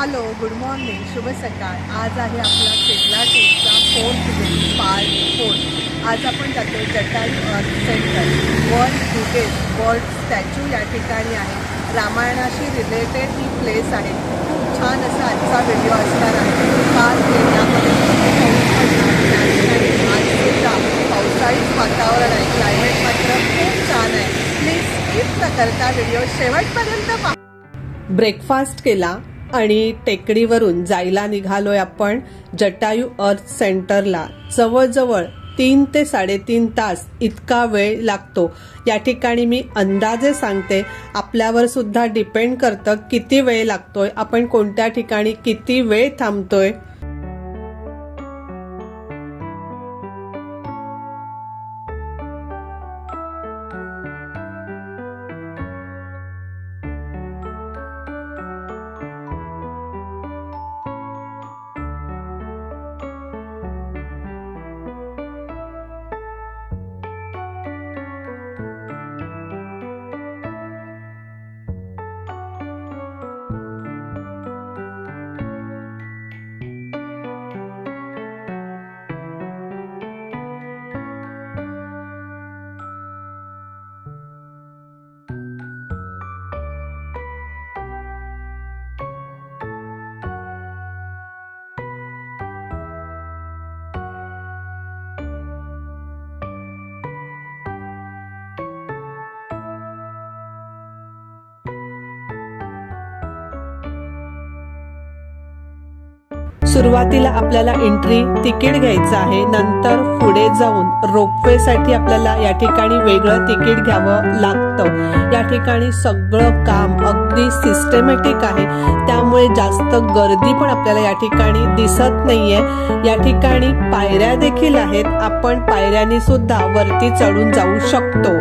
Hello, good morning, शुभ सकाळ। आज आहे आपला केरला ट्रिपचा 4th डे, पार्ट 4। आज आपण जातो जटायू अर्थ centre, world biggest bird statue या ठिकाणी आहे। रामायणाशी रिलेटेड ही प्लेस आहे। खूप छान असा आजचा व्हिडिओ असणार आहे। काल केरळामध्ये आजसुद्धा पावसाळीच वातावरण आहे, क्लायमेट मात्र खूप छान आहे। प्लीज स्किप न करता व्हिडिओ शेवटपर्यंत पहा। ब्रेकफास्ट केला आणि टेकडीवरून जायला निघालोय आपण जटायू अर्थ सेंटरला। जवळजवळ 3 ते 3.5 तास इतका वेळ लागतो। या ठिकाणी मी अंदाजे सांगते, आपल्यावर सुद्धा डिपेंड करतं किती वेळ लागतोय, आपण कोणत्या ठिकाणी किती वेळ थांबतोय। सुरुवातीला आपल्याला एंट्री तिकीट घ्यायचं आहे, नंतर पुढे जाऊन रोपवे साठी आपल्याला या ठिकाणी वेगळं तिकीट घ्यावं लागतं। या ठिकाणी सगळं काम अगदी सिस्टमॅटिक आहे, त्यामुळे जास्त गर्दी पण आपल्याला या ठिकाणी दिसत नाहीये। या ठिकाणी पायऱ्या देखील आहेत, आपण पायऱ्यांनी सुद्धा वरती चढून जाऊ शकतो।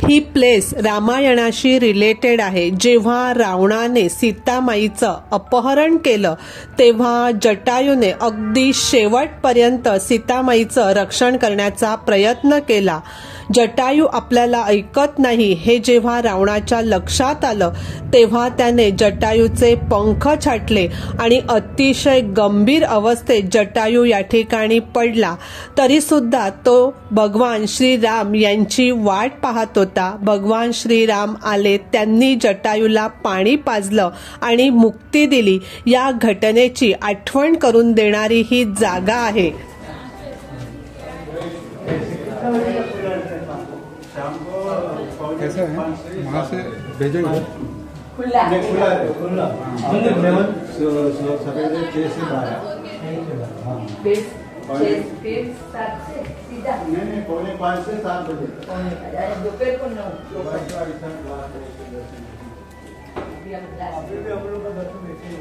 ही प्लेस रामायणाशी रिलेटेड आहे। जेव्हा रावणाने सीतामाईचं अपहरण केलं तेव्हा जटायूने अगदी शेवटपर्यंत सीतामाईचं रक्षण करण्याचा प्रयत्न केला। जटायू आपल्याला ऐकत नाही हे जेव्हा रावणाच्या लक्षात आलं तेव्हा त्याने जटायूचे पंख छाटले आणि अतिशय गंभीर अवस्थेत जटायू या ठिकाणी पडला। तरी सुद्धा तो भगवान श्रीराम यांची वाट पाहत होता। भगवान श्रीराम आले, त्यांनी जटायूला पाणी पाजलं आणि मुक्ती दिली। या घटनेची आठवण करून देणारी ही जागा आहे। कैसा है वहाँ से भेजेंगे खुला खुला सवेरे 6 से 12 फिर 7 से सीधा नहीं 5:45 से 7 बजे दोपहर को 9 अभी भी हम लोग का दर्शन ऐसे ही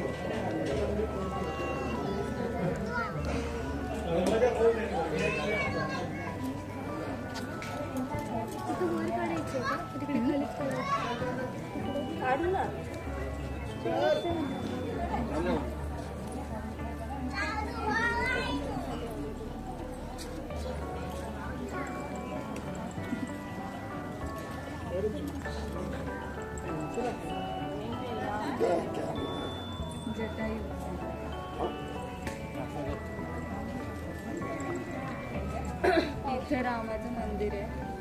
इथे रामाचं मंदिर आहे.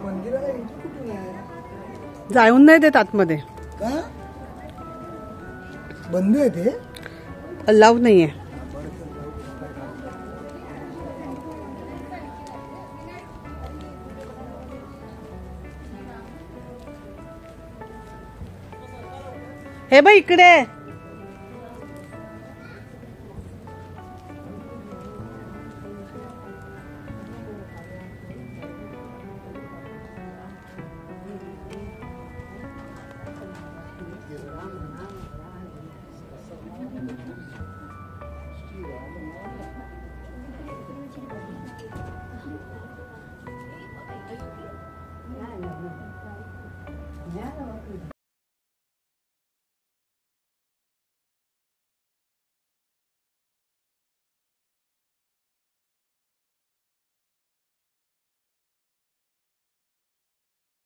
मंदिराला एंट्री कुठून आहे? जाऊन नाही देत आतमध्ये, का बंद आहे ते? अलाव नाहीये. हे बघ इकडे.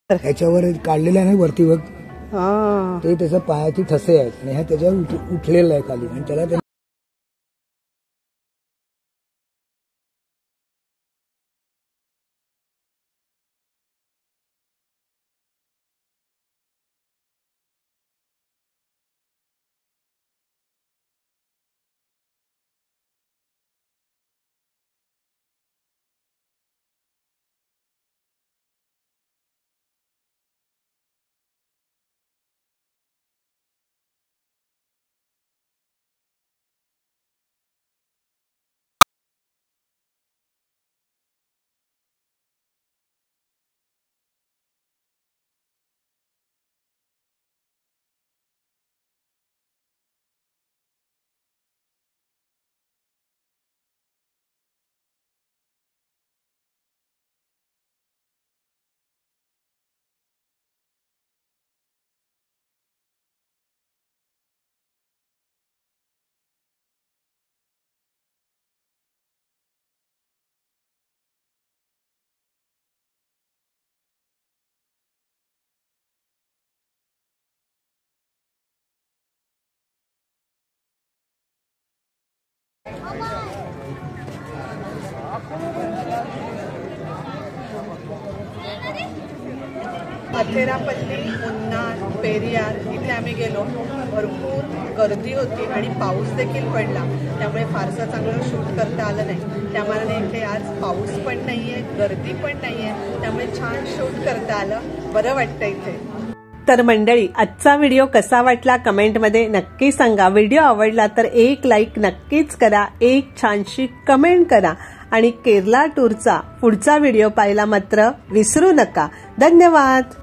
ह्याच्यावर काढलेलं आहे ना वरती बघ, हा, ते त्याच्या पायाची ठसे आहेत आणि ह्या त्याच्यावर उठलेलं आहे खाली आणि त्याला अथेरापल्ली, मुन्नार, पेरियार इथे आम्ही गेलो. भरपूर गर्दी होती आणि पाऊस देखील पडला, त्यामुळे फारसं चांगलं शूट करता आलं नाही. त्यामुळे इथे आज पाऊस पण नाहीये, गर्दी पण नाहीये, त्यामुळे छान शूट करता आलं. बरं वाटतं इथे. तर मंडळी, आजचा व्हिडिओ कसा वाटला कमेंटमध्ये नक्की सांगा. व्हिडिओ आवडला तर एक लाईक नक्कीच करा, एक छानशी कमेंट करा आणि केरला टूरचा पुढचा व्हिडिओ पाहायला मात्र विसरू नका. धन्यवाद.